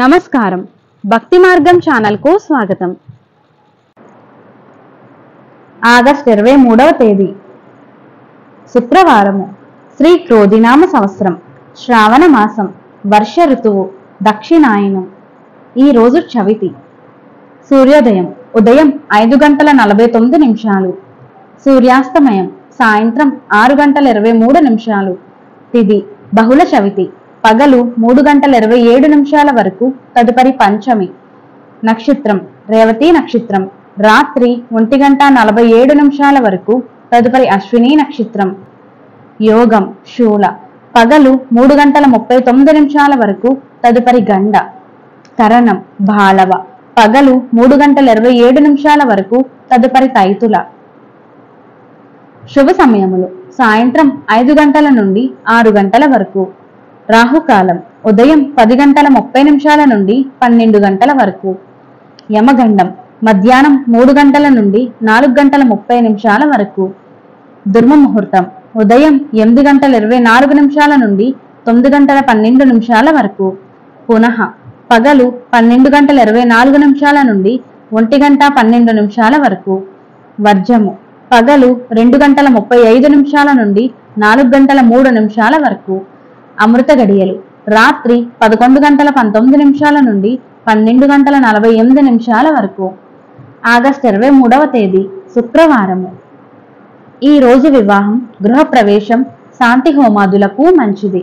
నమస్కారం. భక్తి మార్గం ఛానల్ కు స్వాగతం. ఆగస్టు 23వ తేదీ శుక్రవారము. శ్రీ క్రోధినామ సంవత్సరం, శ్రావణ మాసం, వర్ష ఋతువు, దక్షిణాయనం. ఈ రోజు చవితి. సూర్యోదయం ఉదయం 5:49. సూర్యాస్తమయం సాయంత్రం 6:23. తిథి బహుళ చవితి. పగలు 3:27 వరకు, తదుపరి పంచమి. నక్షత్రం రేవతి నక్షత్రం. రాత్రి 1:47 వరకు, తదుపరి అశ్విని నక్షత్రం. యోగం శూల. పగలు 3:39 వరకు, తదుపరి గండ. కరణం బాలవ. పగలు 3:27 వరకు, తదుపరి తైతుల. శుభ సమయములు సాయంత్రం 5 గంటల నుండి 6 గంటల వరకు. రాహుకాలం ఉదయం 10:30 నుండి 12 గంటల వరకు. యమగండం మధ్యాహ్నం 3 గంటల నుండి 4:30 వరకు. దుర్మ ముహూర్తం ఉదయం 8:24 నుండి 9:12 వరకు. పునః పగలు 12:24 నుండి 1:12 వరకు. వర్జము పగలు 2:35 నుండి 4:03 వరకు. అమృత గడియలు రాత్రి 11:19 నుండి 12:48 వరకు. ఆగస్టు 23వ తేదీ శుక్రవారము. ఈ రోజు వివాహం, గృహప్రవేశం, శాంతి హోమాదులకు మంచిది.